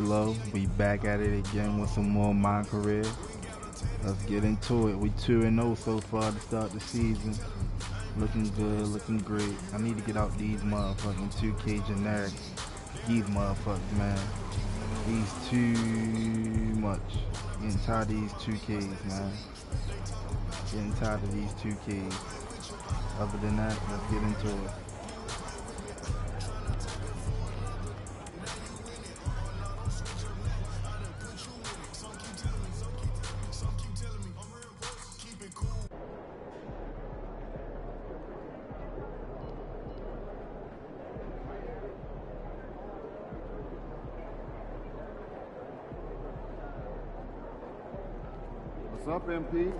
Low. We back at it again with some more My Career. Let's get into it. We 2-0 so far to start the season. Looking good, looking great. I need to get out these motherfucking 2K generics. These motherfuckers, man. These too much. Getting tired of these 2Ks, man. Getting tired of these 2Ks. Other than that, let's get into it. What's up, MP?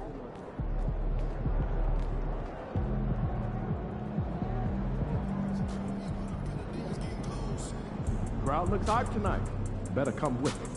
Crowd looks hype tonight. Better come with it.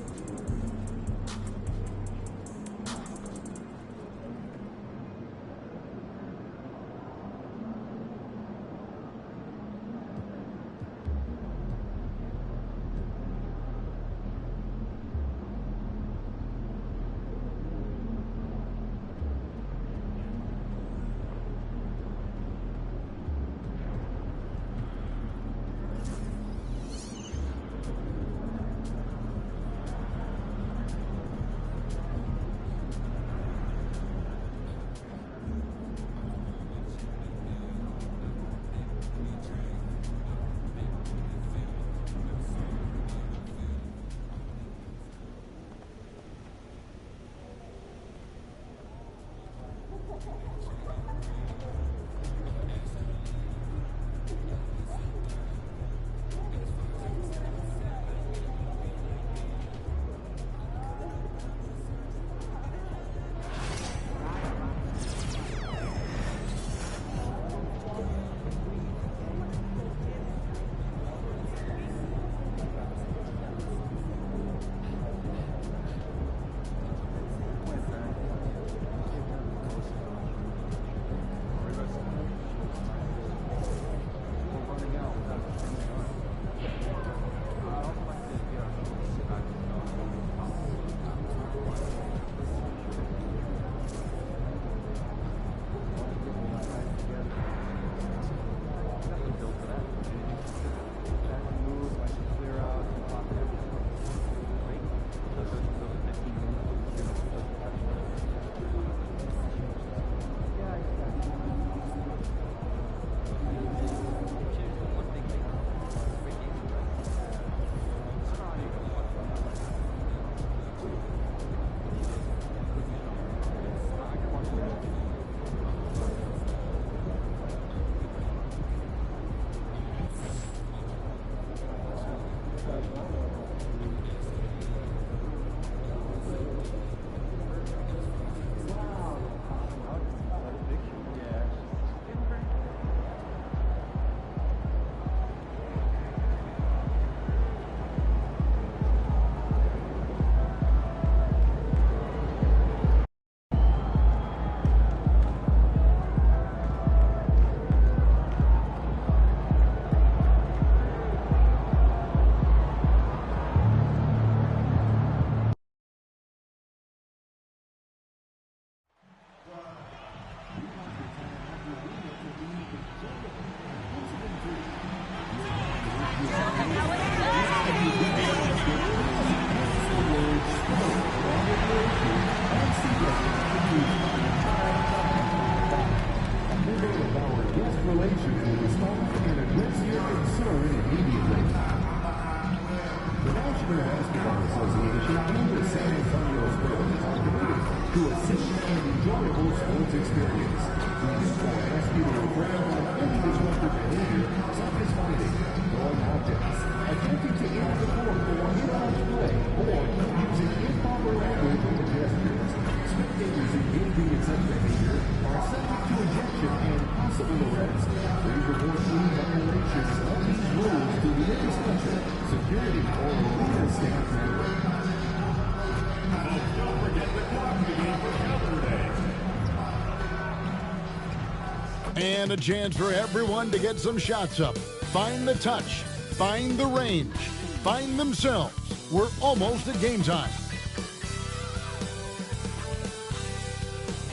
And a chance for everyone to get some shots up. Find the touch. Find the range. Find themselves. We're almost at game time.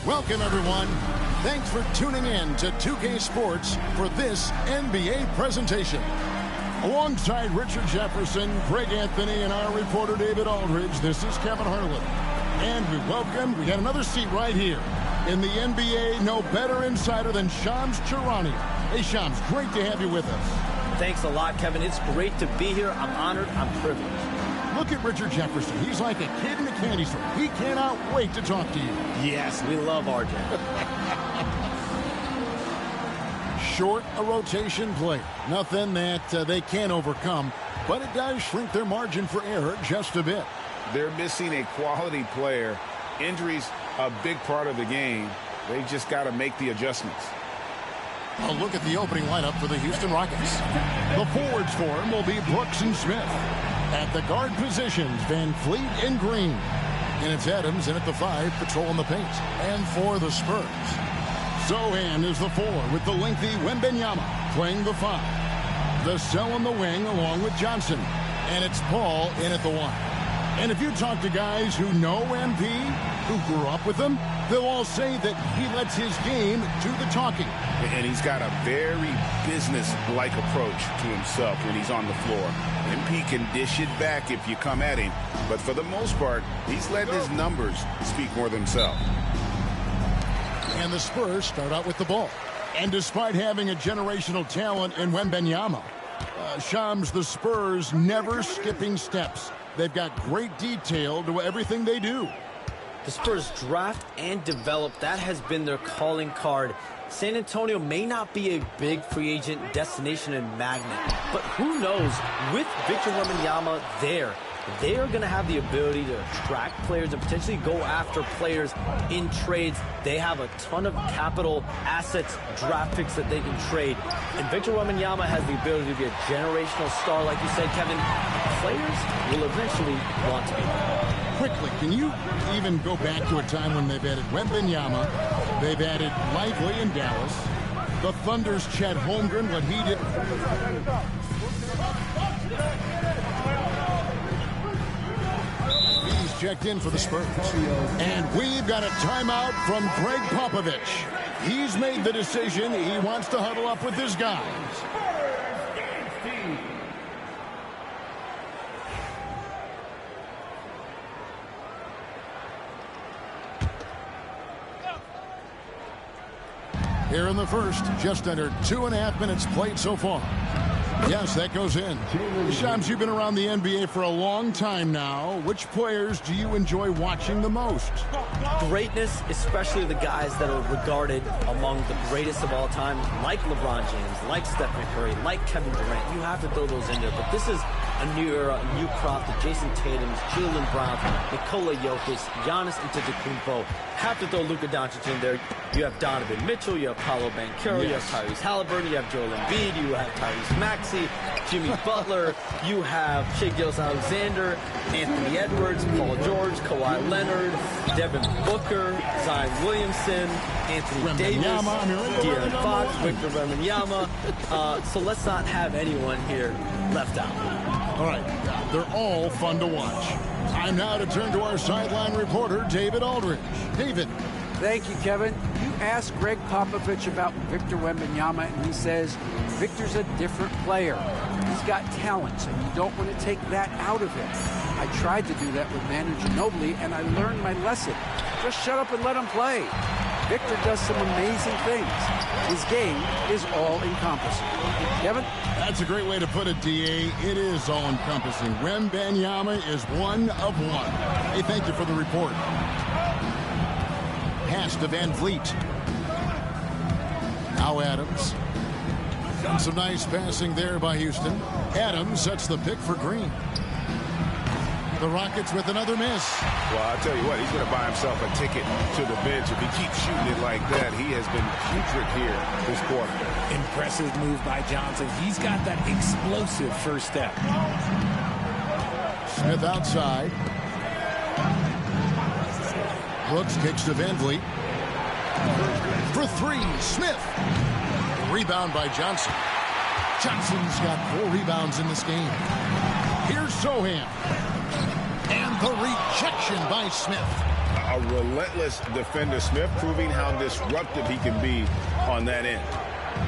Welcome, everyone. Thanks for tuning in to 2K Sports for this NBA presentation. Alongside Richard Jefferson, Greg Anthony, and our reporter David Aldridge, this is Kevin Harlan. And we got another seat right here. In the NBA, no better insider than Shams Charania. Hey, Shams, great to have you with us. Thanks a lot, Kevin. It's great to be here. I'm honored. I'm privileged. Look at Richard Jefferson. He's like a kid in a candy store. He cannot wait to talk to you. Yes, we love RJ. Short a rotation player. Nothing that they can't overcome, but it does shrink their margin for error just a bit. They're missing a quality player. Injuries a big part of the game. They just got to make the adjustments. A look at the opening lineup for the Houston Rockets. The forwards for him will be Brooks and Smith. At the guard positions, Van Fleet and Green. And it's Adams in at the 5, patrolling the paint. And for the Spurs, Sohan is the 4 with the lengthy Wembanyama playing the 5. The Cell on the wing along with Johnson. And it's Paul in at the 1. And if you talk to guys who know MP, who grew up with him, they'll all say that he lets his game do the talking. And he's got a very business-like approach to himself when he's on the floor. MP can dish it back if you come at him, but for the most part, he's letting his numbers speak more than themselves. And the Spurs start out with the ball. And despite having a generational talent in Wembanyama, Shams, the Spurs never skipping steps. They've got great detail to everything they do. The Spurs draft and develop. That has been their calling card. San Antonio may not be a big free agent destination and magnet, but who knows? With Victor Wembanyama there, they are going to have the ability to attract players and potentially go after players in trades. They have a ton of capital assets, draft picks that they can trade. And Victor Wembanyama has the ability to be a generational star, like you said, Kevin. Players will eventually want to be there. Quickly, can you even go back to a time when they've added Wembanyama, they've added Lively in Dallas, the Thunder's Chet Holmgren, what he did. He's checked in for the Spurs. And we've got a timeout from Greg Popovich. He's made the decision. He wants to huddle up with his guys. Here in the first, just under 2.5 minutes played so far. Yes, that goes in. Shams, you've been around the NBA for a long time now. Which players do you enjoy watching the most? Greatness, especially the guys that are regarded among the greatest of all time, like LeBron James, like Stephen Curry, like Kevin Durant. You have to throw those in there, but this is a new era, a new crop. The Jason Tatums, Jalen Brown, Nikola Jokic, Giannis Antetokounmpo. Have to throw Luka Doncic in there. You have Donovan Mitchell, you have Paolo Banchero, you have Tyrese Halliburton, you have Joel Embiid, you have Tyrese Maxey, Jimmy Butler, you have Shai Gilgeous-Alexander, Anthony Edwards, Paul George, Kawhi Leonard, Devin Booker, Zion Williamson, Anthony Davis, De'Aaron Fox, Victor Wembanyama. So let's not have anyone here left out. All right, they're all fun to watch. Time now to turn to our sideline reporter, David Aldridge. David. Thank you, Kevin. You asked Greg Popovich about Victor Wembanyama, and he says Victor's a different player. He's got talent, so you don't want to take that out of him. I tried to do that with Manu Ginobili, and I learned my lesson. Just shut up and let him play. Victor does some amazing things. His game is all-encompassing. Kevin? That's a great way to put it, D.A. It is all-encompassing. Wembanyama is one of one. Hey, thank you for the report. Pass to Van Fleet. Now Adams. And some nice passing there by Houston. Adams sets the pick for Green. The Rockets with another miss. Well, I'll tell you what, he's going to buy himself a ticket to the bench. If he keeps shooting it like that, he has been putrid here this quarter. Impressive move by Johnson. He's got that explosive first step. Smith outside. Brooks kicks to Van Vliet. For three, Smith. Rebound by Johnson. Johnson's got 4 rebounds in this game. Here's Sohan. The rejection by Smith. A relentless defender. Smith proving how disruptive he can be on that end.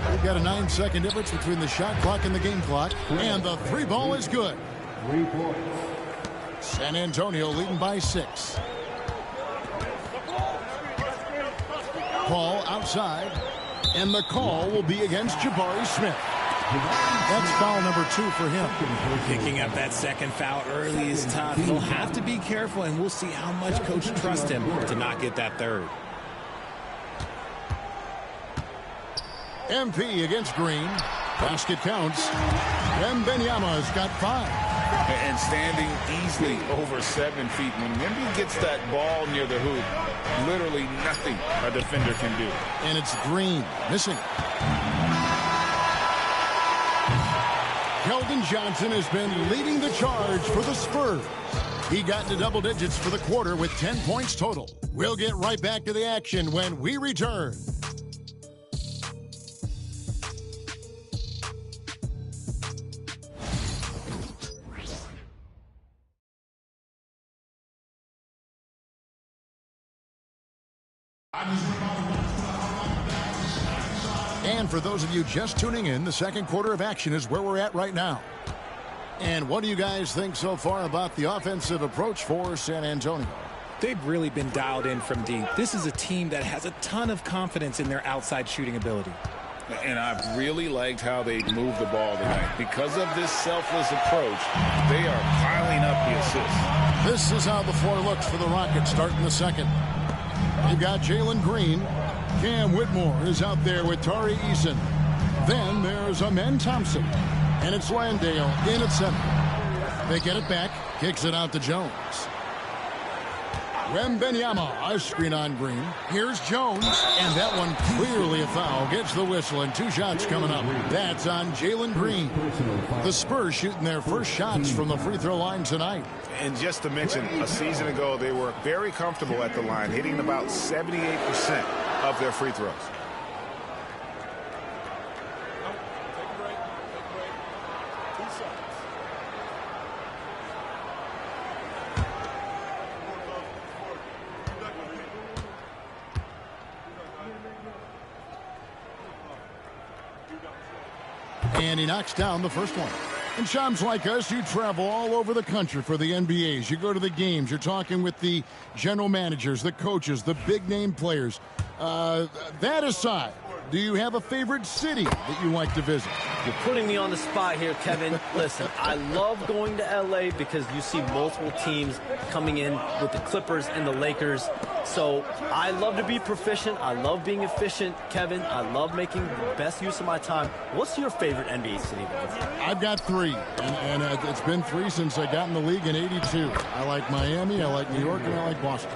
We've got a 9-second difference between the shot clock and the game clock, and the 3 ball is good. 3 points. San Antonio leading by 6. Ball outside, and the call will be against Jabari Smith. That's foul number 2 for him. Picking up that second foul early is tough. He'll have to be careful, and we'll see how much coach trusts him to not get that third. MP against Green. Basket counts. Wembanyama's got 5. And standing easily over 7 feet. When Wemby gets that ball near the hoop, literally nothing a defender can do. And it's Green missing. Keldon Johnson has been leading the charge for the Spurs. He got into double digits for the quarter with 10 points total. We'll get right back to the action when we return. And for those of you just tuning in, the second quarter of action is where we're at right now. And what do you guys think so far about the offensive approach for San Antonio? They've really been dialed in from deep. This is a team that has a ton of confidence in their outside shooting ability. And I've really liked how they moved the ball tonight. Because of this selfless approach, they are piling up the assists. This is how the floor looks for the Rockets starting the second. They've got Jalen Green. Cam Whitmore is out there with Tari Eason. Then there's Amen Thompson. And it's Landale in at center. They get it back. Kicks it out to Jones. Wembanyama, a screen on Green. Here's Jones. And that one clearly a foul. Gets the whistle and 2 shots coming up. That's on Jalen Green. The Spurs shooting their first shots from the free throw line tonight. And just to mention, a season ago, they were very comfortable at the line, hitting about 78% of their free throws. And he knocks down the first one. And chums like us, you travel all over the country for the NBAs. You go to the games. You're talking with the general managers, the coaches, the big-name players. That aside, do you have a favorite city that you like to visit? You're putting me on the spot here, Kevin. Listen, I love going to L.A. because you see multiple teams coming in with the Clippers and the Lakers. So I love to be proficient. I love being efficient, Kevin. I love making the best use of my time. What's your favorite NBA city to visit? I've got 3, and it's been 3 since I got in the league in '82. I like Miami, I like New York, and I like Boston.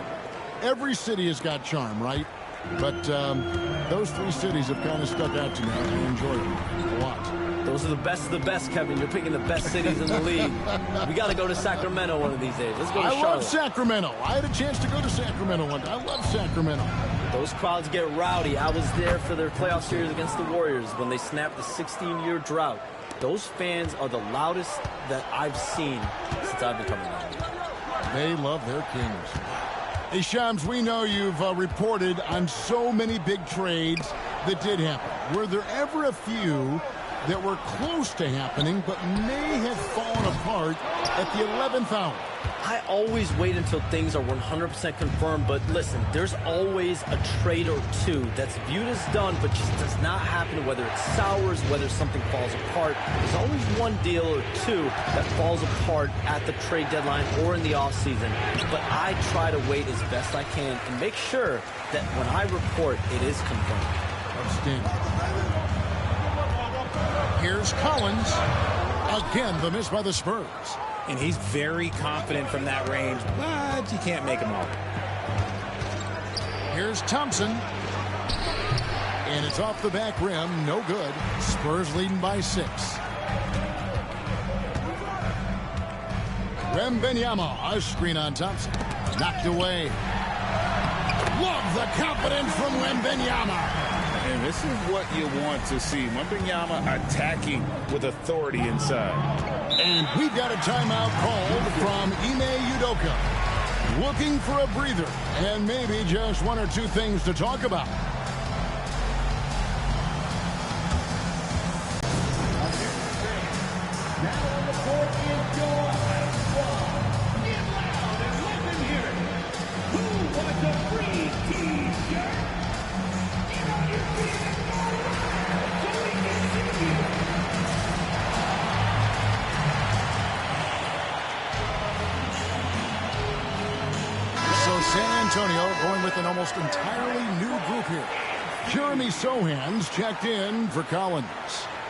Every city has got charm, right? But those 3 cities have kind of stuck out to me. I enjoy them a lot. Those are the best of the best, Kevin. You're picking the best cities in the league. We got to go to Sacramento one of these days. Let's go to Charlotte. I love Sacramento. I had a chance to go to Sacramento one day. I love Sacramento. Those crowds get rowdy. I was there for their playoff series against the Warriors when they snapped the 16-year drought. Those fans are the loudest that I've seen since I've been coming out. They love their kings. Hey, Shams, we know you've reported on so many big trades that did happen. Were there ever a few that were close to happening but may have fallen apart at the 11th hour? I always wait until things are 100% confirmed, but listen, there's always a trade or two that's viewed as done but just does not happen, whether it sours, whether something falls apart. There's always one deal or two that falls apart at the trade deadline or in the offseason, but I try to wait as best I can and make sure that when I report, it is confirmed. Outstanding. Here's Collins. Again, the miss by the Spurs. And he's very confident from that range, but you can't make him all. Here's Thompson. And it's off the back rim. No good. Spurs leading by 6. Wembanyama, a screen on Thompson. Knocked away. Love the confidence from Wembanyama. And this is what you want to see. Wembanyama attacking with authority inside. And we've got a timeout called from Ime Udoka. Looking for a breather and maybe just one or two things to talk about. Now on the court is your squad. Get loud and let them hear it. Who wants a free T-shirt? Get on your feet and go loud so we can see you. So San Antonio going with an almost entirely new group here. Jeremy Sohan's checked in for Collins.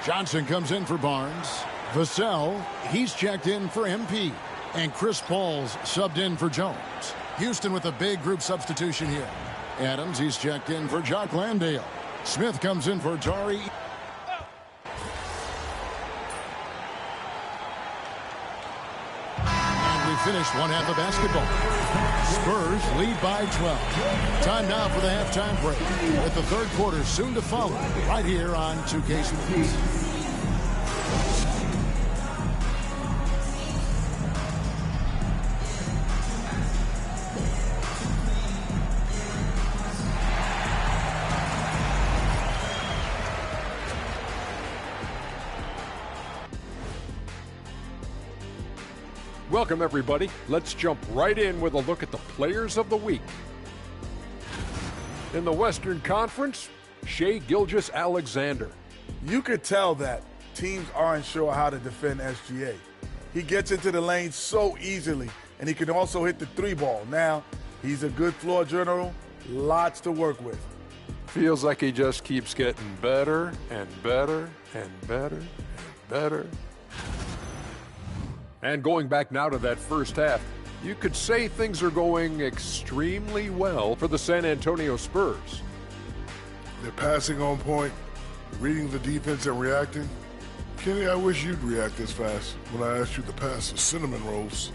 Johnson comes in for Barnes. Vassell, he's checked in for MP. And Chris Paul's subbed in for Jones. Houston with a big group substitution here. Adams, he's checked in for Jock Landale. Smith comes in for Tari. And we finished one half of basketball. Spurs lead by 12. Time now for the halftime break, with the third quarter soon to follow, right here on 2K Sports. Welcome, everybody. Let's jump right in with a look at the players of the week. In the Western Conference, Shai Gilgeous-Alexander. You could tell that teams aren't sure how to defend SGA. He gets into the lane so easily, and he can also hit the three ball. Now, he's a good floor general, lots to work with. Feels like he just keeps getting better and better and better and better. And going back now to that first half, you could say things are going extremely well for the San Antonio Spurs. They're passing on point, reading the defense and reacting. Kenny, I wish you'd react this fast when I asked you to pass the cinnamon rolls.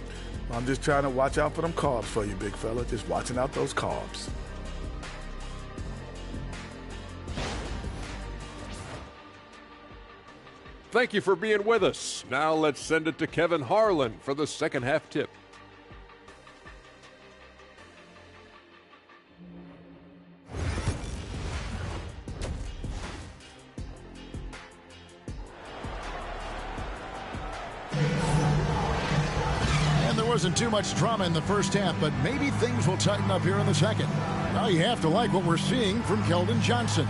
I'm just trying to watch out for them carbs for you, big fella. Just watching out those carbs. Thank you for being with us. Now let's send it to Kevin Harlan for the second half tip. And there wasn't too much drama in the first half, but maybe things will tighten up here in the second. Now you have to like what we're seeing from Keldon Johnson.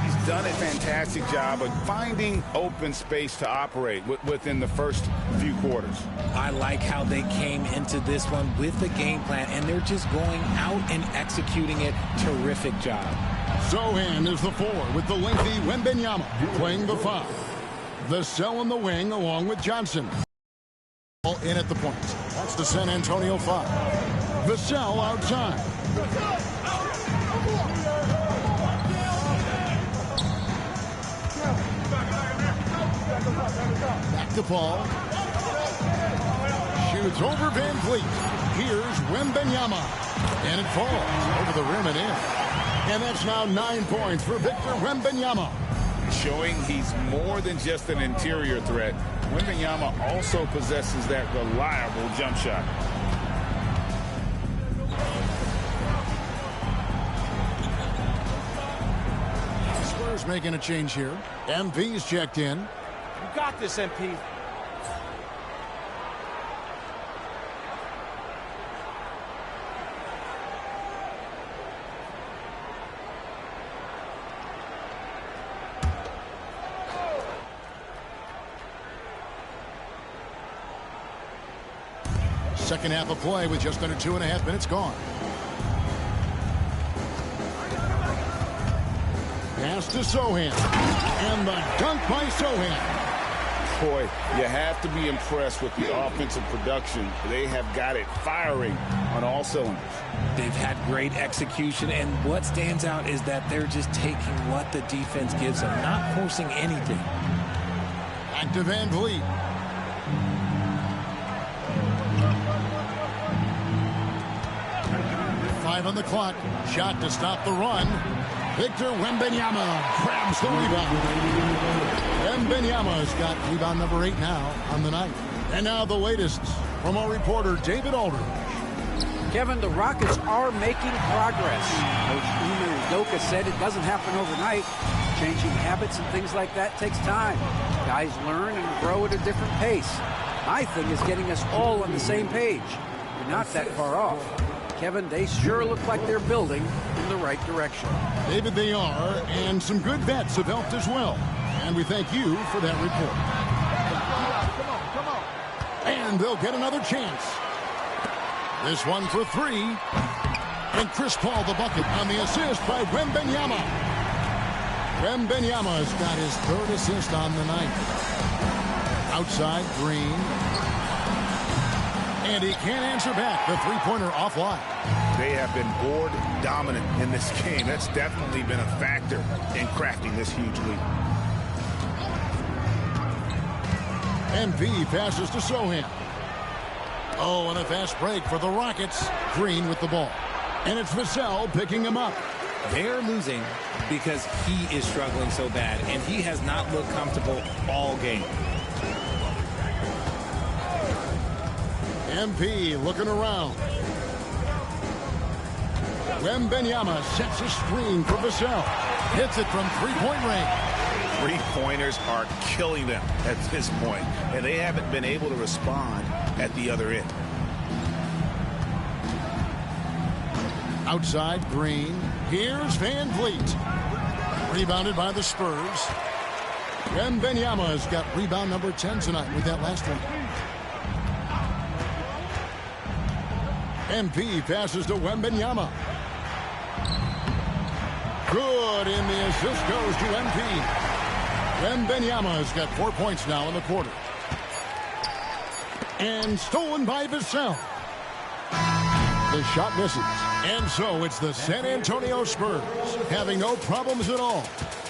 He's done a fantastic job of finding open space to operate within the first few quarters. I like how they came into this one with the game plan, and they're just going out and executing it. Terrific job. Sohan is the 4 with the lengthy Wembanyama playing the 5. Vassell in the wing along with Johnson. All in at the point. That's the San Antonio 5. Vassell outside. Back to Paul. Shoots over Van Vliet. Here's Wembanyama. And it falls over the rim and in. And that's now 9 points for Victor Wembanyama. Showing he's more than just an interior threat. Wembanyama also possesses that reliable jump shot. Spurs making a change here. MV's checked in. You got this, MP. Second half of play with just under 2.5 minutes gone. Pass to Sohan. And the dunk by Sohan. Boy, you have to be impressed with the offensive production. They have got it firing on all cylinders. They've had great execution, and what stands out is that they're just taking what the defense gives them, not forcing anything. Back to Van Vliet. Five on the clock. Shot to stop the run. Victor Wembanyama grabs the rebound. Wembanyama's got rebound number 8 now on the night. And now the latest from our reporter, David Aldridge. Kevin, the Rockets are making progress. Coach Ime Udoka said it doesn't happen overnight. Changing habits and things like that takes time. Guys learn and grow at a different pace. My thing is getting us all on the same page. We're not that far off. Kevin, they sure look like they're building in the right direction. David, they are, and some good vets have helped as well. And we thank you for that report. Come on. And they'll get another chance. This one for 3. And Chris Paul the bucket on the assist by Wembanyama. Wembanyama's got his 3rd assist on the night. Outside, Green. And he can't answer back. The three-pointer offline. They have been board dominant in this game. That's definitely been a factor in crafting this huge lead. MP passes to Sohan. Oh, and a fast break for the Rockets. Green with the ball. And it's Vassell picking him up. They're losing because he is struggling so bad, and he has not looked comfortable all game. MP looking around. Wembanyama sets a screen for Vassell. Hits it from three-point range. Three-pointers are killing them at this point, and they haven't been able to respond at the other end. Outside, Green. Here's Van Vliet. Rebounded by the Spurs. Wembanyama's got rebound number 10 tonight with that last one. MP passes to Wembanyama. Good, and the assist goes to MP. Wembanyama's got 4 points now in the quarter. And stolen by Vassell. The shot misses. And so it's the San Antonio Spurs having no problems at all.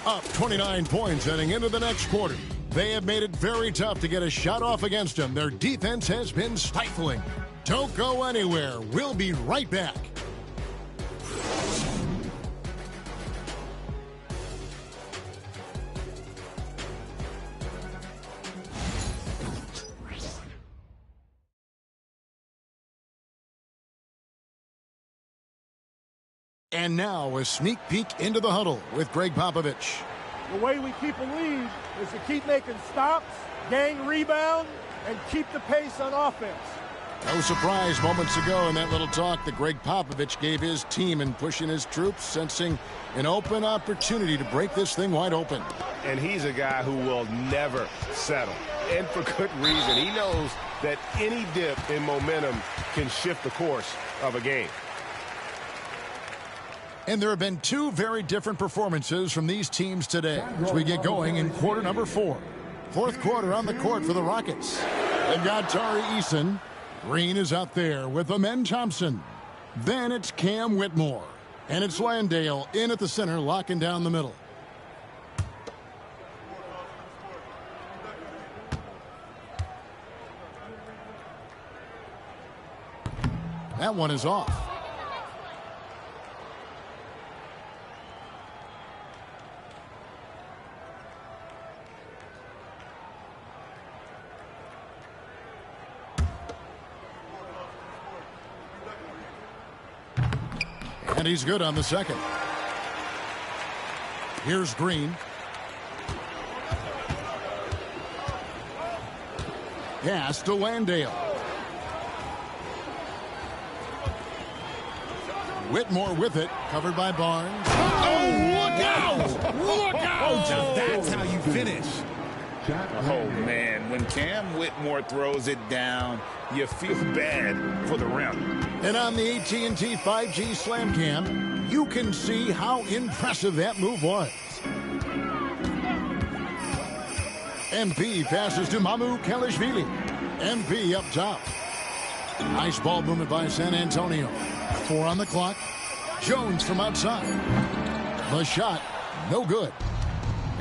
Up 29 points heading into the next quarter. They have made it very tough to get a shot off against them. Their defense has been stifling. Don't go anywhere. We'll be right back. And now a sneak peek into the huddle with Greg Popovich. The way we keep a lead is to keep making stops, gang rebound, and keep the pace on offense. No surprise moments ago in that little talk that Greg Popovich gave his team in pushing his troops, sensing an open opportunity to break this thing wide open. And he's a guy who will never settle. And for good reason. He knows that any dip in momentum can shift the course of a game. And there have been 2 very different performances from these teams today as we get going in quarter number 4. Fourth quarter on the court for the Rockets. They've got Tari Eason. Green is out there with Amen Thompson. Then it's Cam Whitmore. And it's Landale in at the center, locking down the middle. That one is off. And he's good on the second. Here's Green. Pass to Landale. Whitmore with it, covered by Barnes. Oh, look out! Look out! Now that's how you finish. Oh, man, when Cam Whitmore throws it down, you feel bad for the rim. And on the AT&T 5G Slam Cam, you can see how impressive that move was. MP passes to Mamu Kelishvili. MP up top. Nice ball movement by San Antonio. 4 on the clock. Jones from outside. The shot, no good.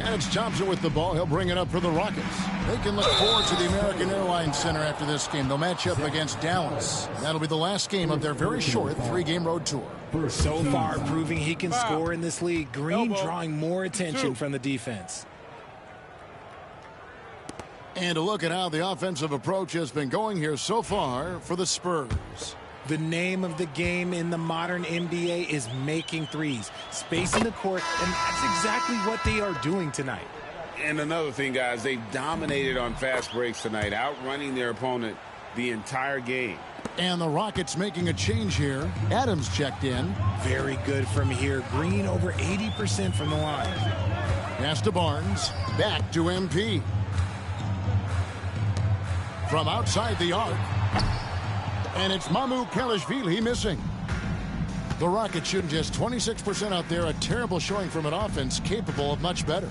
And it's Thompson with the ball. He'll bring it up for the Rockets. They can look forward to the American Airlines Center after this game. They'll match up against Dallas. That'll be the last game of their very short 3-game road tour. So far, proving he can score in this league. Green drawing more attention from the defense. And a look at how the offensive approach has been going here so far for the Spurs. The name of the game in the modern NBA is making threes, spacing the court, and that's exactly what they are doing tonight. And another thing, guys, they've dominated on fast breaks tonight, outrunning their opponent the entire game. And the Rockets making a change here. Adams checked in. Very good from here. Green over 80% from the line. Pass to Barnes. Back to MP. From outside the arc. And it's Mamu Kelishvili missing. The Rockets shooting just 26% out there. A terrible showing from an offense capable of much better.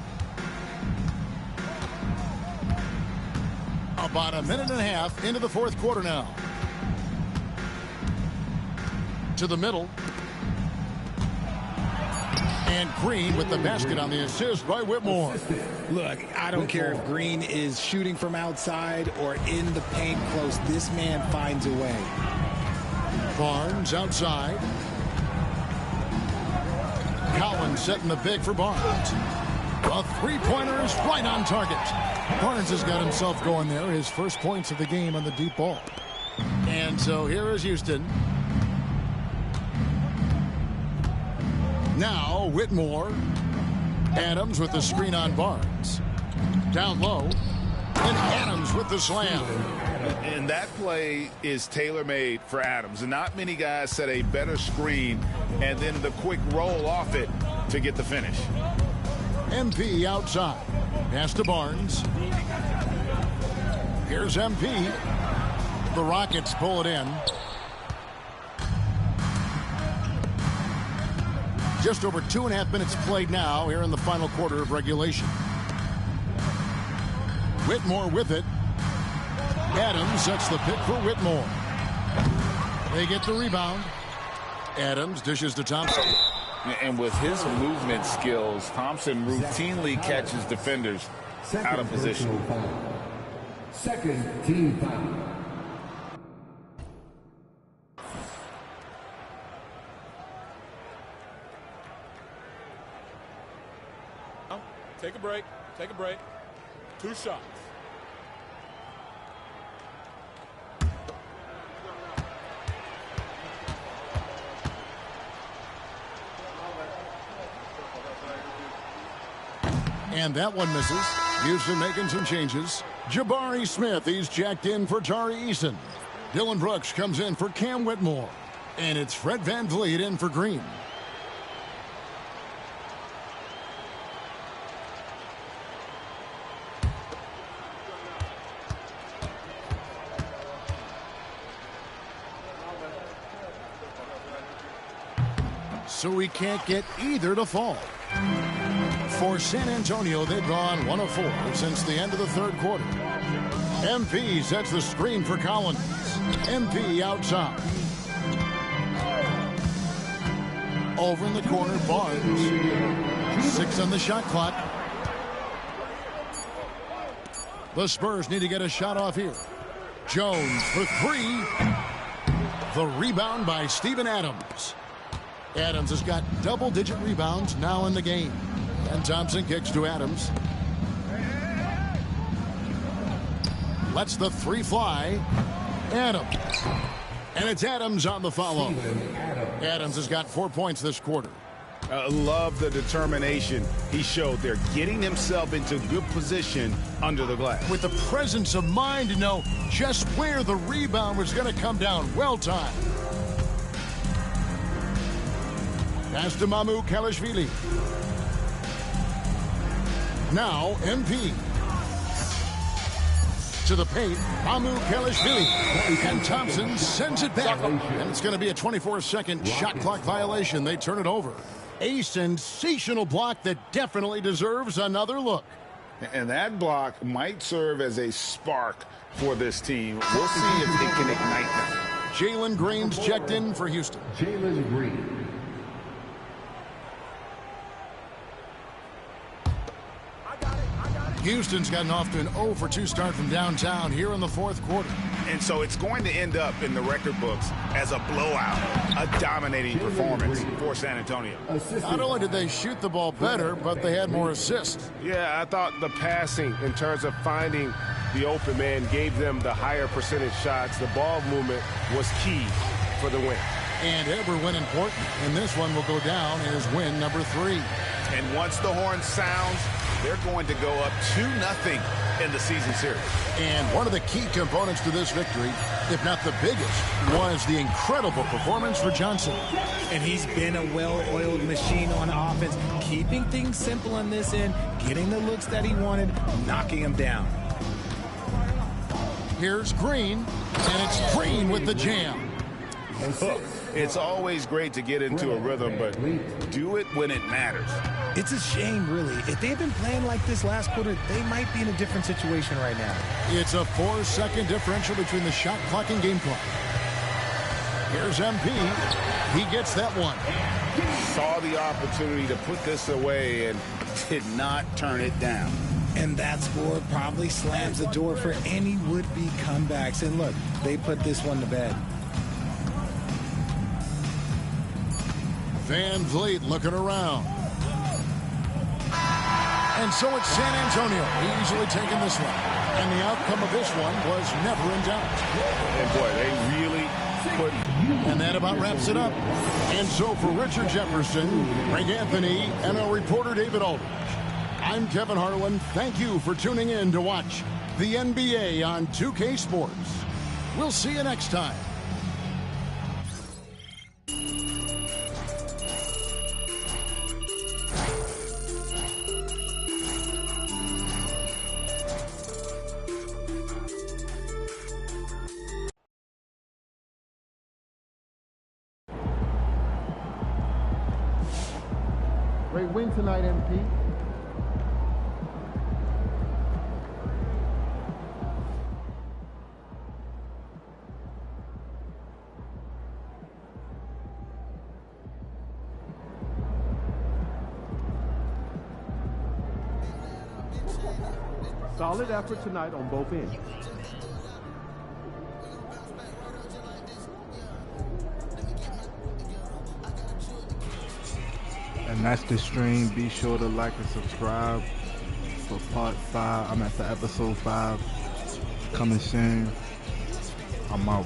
About a minute and a half into the fourth quarter now. To the middle. And Green with the basket on the assist by Whitmore. Look, I don't care if Green is shooting from outside or in the paint close. This man finds a way. Barnes outside. Collins setting the big for Barnes. A three-pointer is right on target. Barnes has got himself going there. His first points of the game on the deep ball. And so here is Houston. Now Whitmore. Adams with the screen on Barnes. Down low. And Adams with the slam. And that play is tailor-made for Adams. And not many guys set a better screen and then the quick roll off it to get the finish. MP outside. Pass to Barnes. Here's MP. The Rockets pull it in. Just over 2.5 minutes played now here in the final quarter of regulation. Whitmore with it. Adams sets the pick for Whitmore. They get the rebound. Adams dishes to Thompson. And with his movement skills, Thompson routinely catches defenders out of position. Second team foul. Take a break. Take a break. 2 shots. And that one misses. Houston making some changes. Jabari Smith, he's checked in for Tari Eason. Dylan Brooks comes in for Cam Whitmore. And it's Fred VanVleet in for Green. So we can't get either to fall. For San Antonio, they've gone 1 of 4 since the end of the third quarter. MP sets the screen for Collins. MP outside. Over in the corner, Barnes. 6 on the shot clock. The Spurs need to get a shot off here. Jones for 3. The rebound by Steven Adams. Adams has got double-digit rebounds now in the game. And Thompson kicks to Adams. Lets the 3 fly. Adams. And it's Adams on the follow. Adams has got 4 points this quarter. Love the determination he showed there, getting himself into good position under the glass. With the presence of mind to know just where the rebound was going to come down. Well timed. Pass to Mamu Kelishvili. Now MP. To the paint, Mamu Kelishvili. And Thompson sends it back. And it's going to be a 24-second shot clock violation. They turn it over. A sensational block that definitely deserves another look. And that block might serve as a spark for this team. We'll see if it can ignite them. Jalen Green's checked in for Houston. Jalen Green. Houston's gotten off to an 0-for-2 start from downtown here in the fourth quarter. And so it's going to end up in the record books as a blowout, a dominating performance for San Antonio. Not only did they shoot the ball better, but they had more assists. Yeah, I thought the passing in terms of finding the open man gave them the higher percentage shots. The ball movement was key for the win. And every win important, and this one will go down as win number 3. And once the horn sounds, they're going to go up 2-0 in the season series. And one of the key components to this victory, if not the biggest, was the incredible performance for Johnson. And he's been a well-oiled machine on offense, keeping things simple on this end, getting the looks that he wanted, knocking them down. Here's Green, and it's Green with the jam. It's always great to get into a rhythm, but do it when it matters. It's a shame, really. If they've been playing like this last quarter, they might be in a different situation right now. It's a 4-second differential between the shot clock and game clock. Here's MP. He gets that one. Saw the opportunity to put this away and did not turn it down. And that score probably slams the door for any would-be comebacks. And look, they put this one to bed. Van Vliet looking around. And so it's San Antonio easily taking this one. And the outcome of this one was never in doubt. And boy, they really put... And that about wraps it up. And so for Richard Jefferson, Greg Anthony, and our reporter David Aldridge, I'm Kevin Harlan. Thank you for tuning in to watch the NBA on 2K Sports. We'll see you next time. Great win tonight, MP. Solid effort tonight on both ends. And that's the stream. Be sure to like and subscribe for part 5. I'm at the episode 5 coming soon. I'm out.